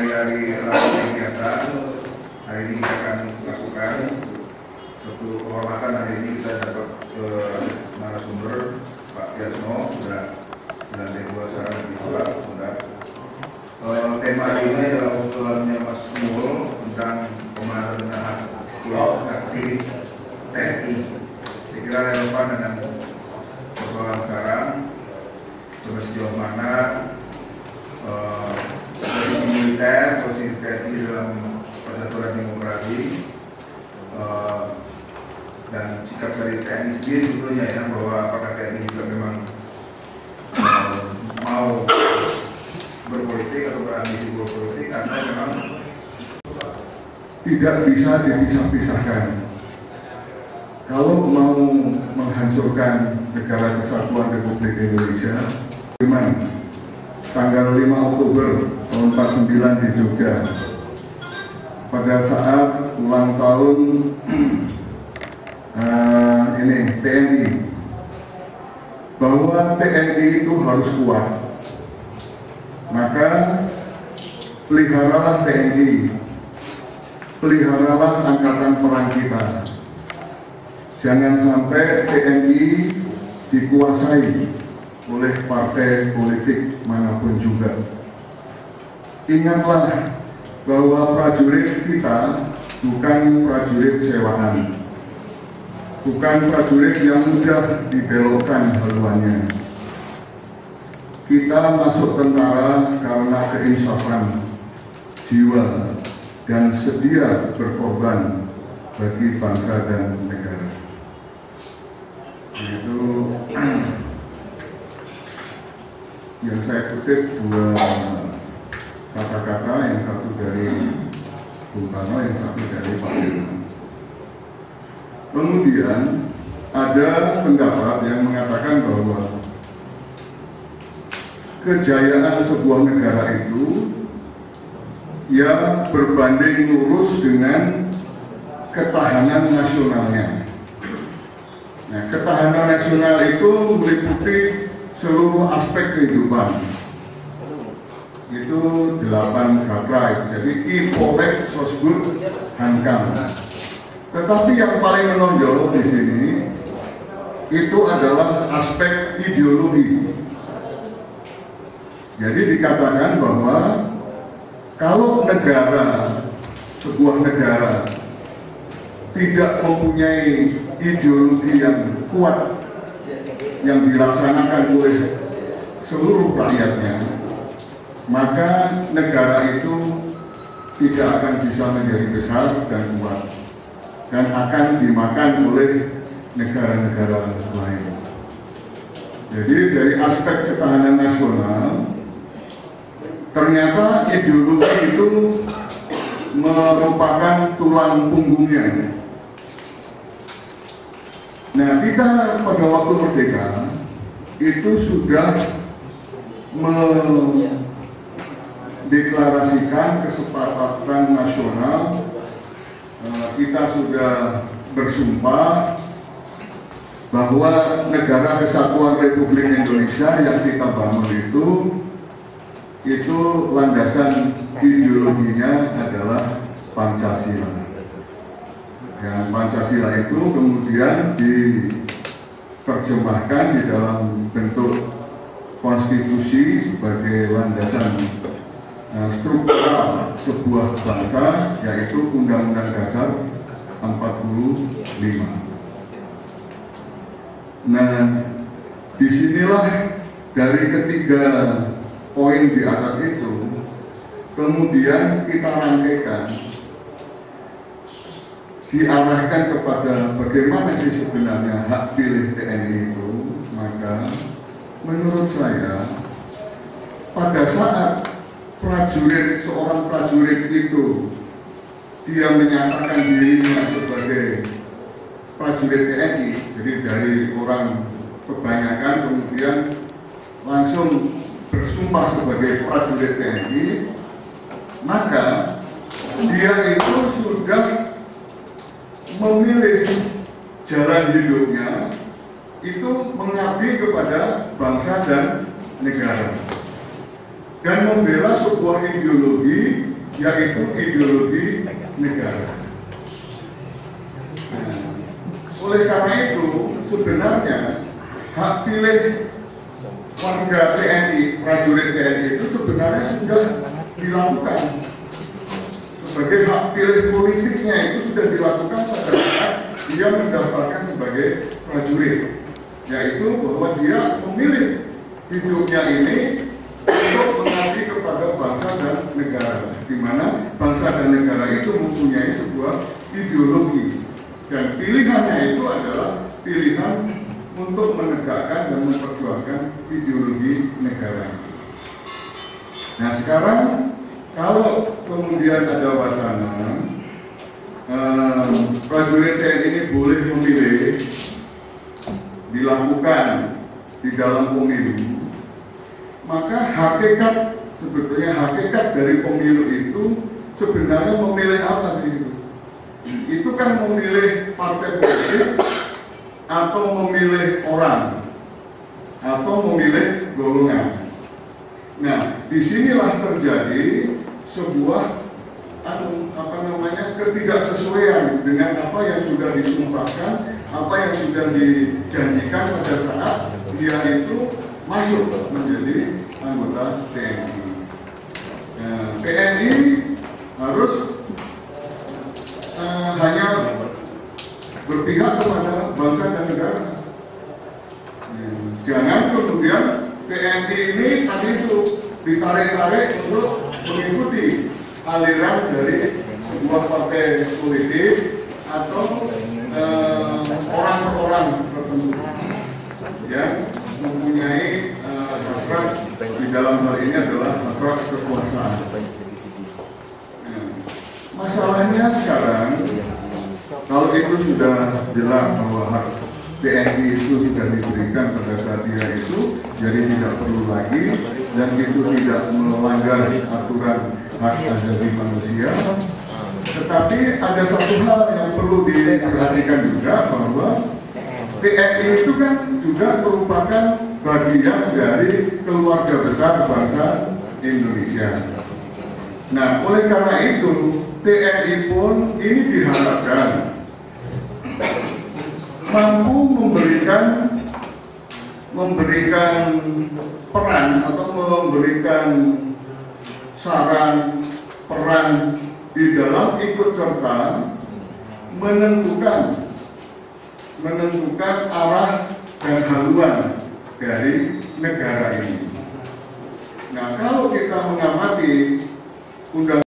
Hari yang biasa, hari ini kita akan lakukan satu kehormatan. Hari ini kita dapat narasumber Pak Yatno, sudah lantai 2 sekarang di Pulau sudah. Tema hari ini adalah usulannya Mas Mul tentang pemadaman aktivis TNI. Saya kira relevan dengan persoalan sekarang, sejauh mana posisi militer, posisi TNI dalam persatuan demokrasi, dan sikap dari TNI sendiri sebetulnya ya, bahwa apakah TNI juga memang mau berpolitik atau berambisi berpolitik, atau memang tidak bisa dipisah-pisahkan. Kalau mau menghancurkan negara kesatuan Republik Indonesia, gimana? Tanggal 5 Oktober tahun 49 di Jogja, pada saat ulang tahun TNI, bahwa TNI itu harus kuat, maka peliharalah TNI, peliharalah angkatan perang kita. Jangan sampai TNI dikuasai oleh partai politik manapun juga. Ingatlah bahwa prajurit kita bukan prajurit sewaan, bukan prajurit yang mudah dibelokkan haluannya. Kita masuk tentara karena keinsafan jiwa dan sedia berkorban bagi bangsa dan negara. Itu yang saya kutip dua kata-kata, yang satu dari Bung Karno, yang satu dari Pak Irman. Kemudian ada pendapat yang mengatakan bahwa kejayaan sebuah negara itu ya berbanding lurus dengan ketahanan nasionalnya. Nah, ketahanan nasional itu meliputi seluruh aspek kehidupan. Itu 8 gaprai. Jadi Ipolek, Sosbud, Hankam. Tetapi yang paling menonjol di sini itu adalah aspek ideologi. Jadi dikatakan bahwa kalau negara, sebuah negara tidak mempunyai ideologi yang kuat yang dilaksanakan oleh seluruh rakyatnya, maka negara itu tidak akan bisa menjadi besar dan kuat, dan akan dimakan oleh negara-negara lain. Jadi dari aspek ketahanan nasional, ternyata ideologi itu merupakan tulang punggungnya. Nah, kita pada waktu merdeka itu sudah mendeklarasikan kesepakatan nasional. Kita sudah bersumpah bahwa negara kesatuan Republik Indonesia yang kita bangun itu landasan ideologinya adalah Pancasila. Yang Pancasila itu kemudian diterjemahkan di dalam bentuk konstitusi sebagai landasan struktural sebuah bangsa, yaitu Undang-Undang Dasar 45. Nah, disinilah dari ketiga poin di atas itu kemudian kita rangkaikan, diarahkan kepada bagaimana sih sebenarnya hak pilih TNI itu. Maka menurut saya, pada saat seorang prajurit itu dia menyatakan dirinya sebagai prajurit TNI, jadi dari orang kebanyakan kemudian langsung bersumpah sebagai prajurit TNI, maka dia itu sudah memilih jalan hidupnya itu mengabdi kepada bangsa dan negara, dan membela sebuah ideologi yaitu ideologi negara. Nah, oleh karena itu sebenarnya hak pilih warga TNI, prajurit TNI itu sebenarnya sudah dilakukan. Sebagai hak pilih politiknya itu sudah dilakukan pada saat dia mendaftarkan sebagai prajurit, yaitu bahwa dia memilih hidupnya ini untuk mengabdi kepada bangsa dan negara, di mana bangsa dan negara itu mempunyai sebuah ideologi, dan pilihannya itu adalah pilihan untuk menegakkan dan memperjuangkan ideologi negara. Nah sekarang kalau kemudian ada wacana prajurit TNI ini boleh memilih dilakukan di dalam pemilu, maka sebetulnya hakikat dari pemilu itu sebenarnya memilih apa sih itu? Itu kan memilih partai politik atau memilih orang atau memilih golongan. Nah, disinilah terjadi sebuah ketidaksesuaian dengan apa yang sudah disumpahkan, apa yang sudah dijanjikan pada saat dia itu masuk menjadi anggota TNI. Nah, TNI harus hanya berpihak kepada bangsa dan negara. Jangan kemudian TNI ini tadi itu ditarik-tarik untuk mengikuti aliran dari sebuah partai politik atau orang per orang tertentu yang mempunyai hasrat, di dalam hal ini adalah hasrat kekuasaan. Masalahnya sekarang, kalau itu sudah jelas bahwa hak TNI itu sudah diberikan pada saat dia itu, jadi tidak perlu lagi, dan itu tidak melanggar aturan hak asasi manusia. Tetapi ada satu hal yang perlu diperhatikan juga, bahwa TNI itu kan juga merupakan bagian dari keluarga besar bangsa Indonesia. Nah, oleh karena itu TNI pun ini diharapkan mampu memberikan peran atau memberikan saran peran di dalam ikut serta menentukan arah dan haluan dari negara ini. Nah, kalau kita mengamati undang